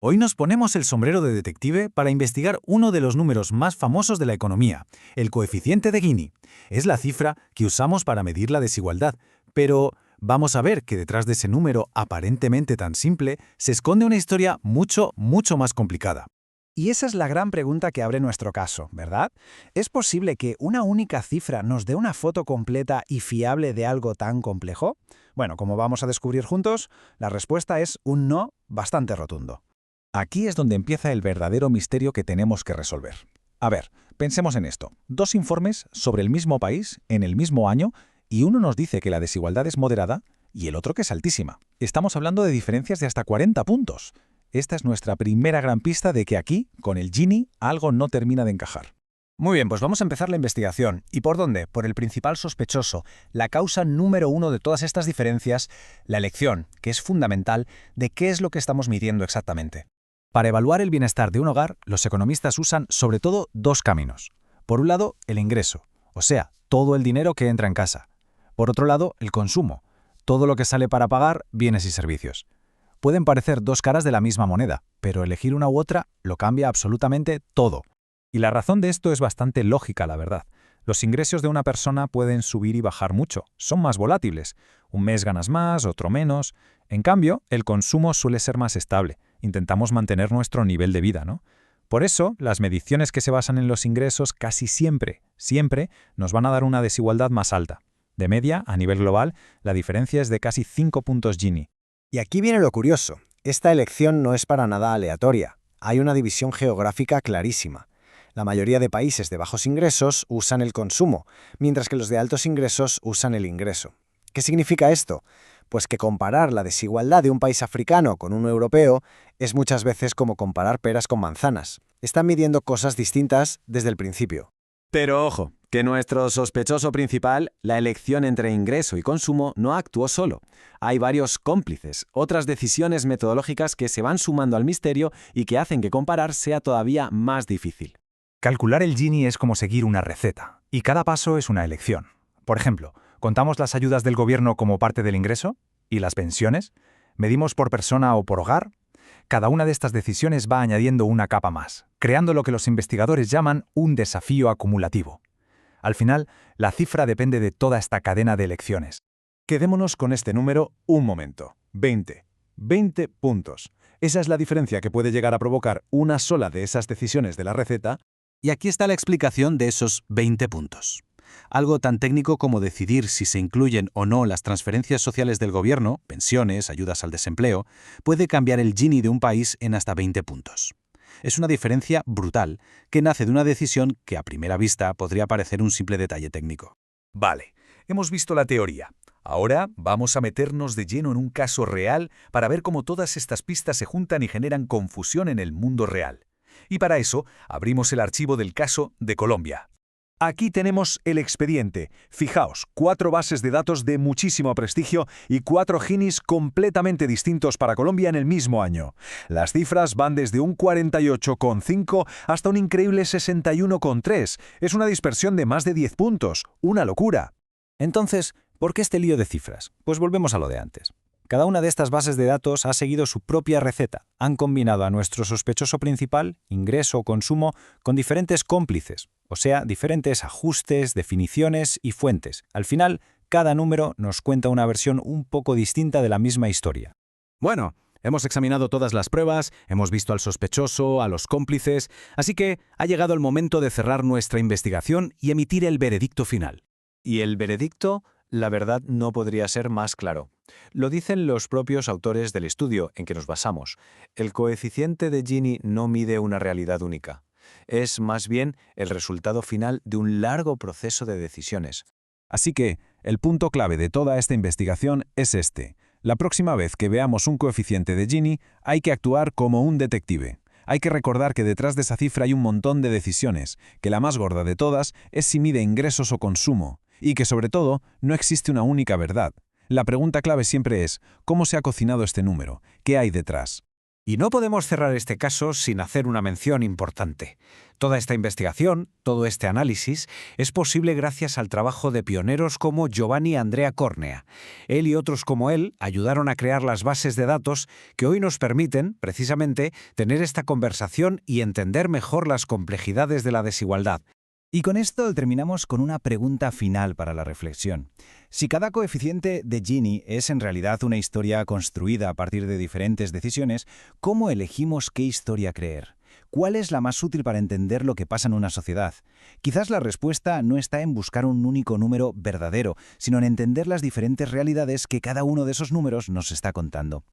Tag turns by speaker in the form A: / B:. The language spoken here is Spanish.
A: Hoy nos ponemos el sombrero de detective para investigar uno de los números más famosos de la economía, el coeficiente de Gini. Es la cifra que usamos para medir la desigualdad, pero vamos a ver que detrás de ese número aparentemente tan simple se esconde una historia mucho más complicada.
B: Y esa es la gran pregunta que abre nuestro caso, ¿verdad? ¿Es posible que una única cifra nos dé una foto completa y fiable de algo tan complejo? Bueno, como vamos a descubrir juntos, la respuesta es un no bastante rotundo.
C: Aquí es donde empieza el verdadero misterio que tenemos que resolver. A ver, pensemos en esto. Dos informes sobre el mismo país, en el mismo año, y uno nos dice que la desigualdad es moderada y el otro que es altísima. Estamos hablando de diferencias de hasta 40 puntos. Esta es nuestra primera gran pista de que aquí, con el Gini, algo no termina de encajar.
B: Muy bien, pues vamos a empezar la investigación. ¿Y por dónde? Por el principal sospechoso, la causa número uno de todas estas diferencias, la elección, que es fundamental de qué es lo que estamos midiendo exactamente.
A: Para evaluar el bienestar de un hogar, los economistas usan sobre todo dos caminos. Por un lado, el ingreso, o sea, todo el dinero que entra en casa. Por otro lado, el consumo, todo lo que sale para pagar bienes y servicios. Pueden parecer dos caras de la misma moneda, pero elegir una u otra lo cambia absolutamente todo.
C: Y la razón de esto es bastante lógica, la verdad. Los ingresos de una persona pueden subir y bajar mucho, son más volátiles. Un mes ganas más, otro menos. En cambio, el consumo suele ser más estable. Intentamos mantener nuestro nivel de vida, ¿no? Por eso, las mediciones que se basan en los ingresos casi siempre nos van a dar una desigualdad más alta. De media, a nivel global, la diferencia es de casi 5 puntos Gini.
D: Y aquí viene lo curioso. Esta elección no es para nada aleatoria. Hay una división geográfica clarísima. La mayoría de países de bajos ingresos usan el consumo, mientras que los de altos ingresos usan el ingreso. ¿Qué significa esto? Pues que comparar la desigualdad de un país africano con uno europeo es muchas veces como comparar peras con manzanas. Están midiendo cosas distintas desde el principio.
E: Pero ojo, que nuestro sospechoso principal, la elección entre ingreso y consumo, no actuó solo. Hay varios cómplices, otras decisiones metodológicas que se van sumando al misterio y que hacen que comparar sea todavía más difícil.
C: Calcular el Gini es como seguir una receta, y cada paso es una elección. Por ejemplo, ¿contamos las ayudas del gobierno como parte del ingreso? ¿Y las pensiones? ¿Medimos por persona o por hogar? Cada una de estas decisiones va añadiendo una capa más, creando lo que los investigadores llaman un desafío acumulativo. Al final, la cifra depende de toda esta cadena de elecciones.
F: Quedémonos con este número un momento. 20. 20 puntos. Esa es la diferencia que puede llegar a provocar una sola de esas decisiones de la receta.
A: Y aquí está la explicación de esos 20 puntos. Algo tan técnico como decidir si se incluyen o no las transferencias sociales del gobierno, pensiones, ayudas al desempleo, puede cambiar el Gini de un país en hasta 20 puntos. Es una diferencia brutal que nace de una decisión que a primera vista podría parecer un simple detalle técnico.
G: Vale, hemos visto la teoría. Ahora vamos a meternos de lleno en un caso real para ver cómo todas estas pistas se juntan y generan confusión en el mundo real. Y para eso abrimos el archivo del caso de Colombia. Aquí tenemos el expediente. Fijaos, 4 bases de datos de muchísimo prestigio y 4 Ginis completamente distintos para Colombia en el mismo año. Las cifras van desde un 48,5 hasta un increíble 61,3. Es una dispersión de más de 10 puntos. ¡Una locura!
B: Entonces, ¿por qué este lío de cifras? Pues volvemos a lo de antes. Cada una de estas bases de datos ha seguido su propia receta. Han combinado a nuestro sospechoso principal, ingreso o consumo, con diferentes cómplices, o sea, diferentes ajustes, definiciones y fuentes. Al final, cada número nos cuenta una versión un poco distinta de la misma historia.
E: Bueno, hemos examinado todas las pruebas, hemos visto al sospechoso, a los cómplices, así que ha llegado el momento de cerrar nuestra investigación y emitir el veredicto final.
D: Y el veredicto, la verdad, no podría ser más claro. Lo dicen los propios autores del estudio en que nos basamos. El coeficiente de Gini no mide una realidad única. Es más bien el resultado final de un largo proceso de decisiones.
C: Así que, el punto clave de toda esta investigación es este. La próxima vez que veamos un coeficiente de Gini, hay que actuar como un detective. Hay que recordar que detrás de esa cifra hay un montón de decisiones, que la más gorda de todas es si mide ingresos o consumo, y que sobre todo no existe una única verdad. La pregunta clave siempre es, ¿cómo se ha cocinado este número? ¿Qué hay detrás?
B: Y no podemos cerrar este caso sin hacer una mención importante. Toda esta investigación, todo este análisis, es posible gracias al trabajo de pioneros como Giovanni Andrea Cornea. Él y otros como él ayudaron a crear las bases de datos que hoy nos permiten, precisamente, tener esta conversación y entender mejor las complejidades de la desigualdad.
C: Y con esto terminamos con una pregunta final para la reflexión. Si cada coeficiente de Gini es en realidad una historia construida a partir de diferentes decisiones, ¿cómo elegimos qué historia creer? ¿Cuál es la más útil para entender lo que pasa en una sociedad? Quizás la respuesta no está en buscar un único número verdadero, sino en entender las diferentes realidades que cada uno de esos números nos está contando.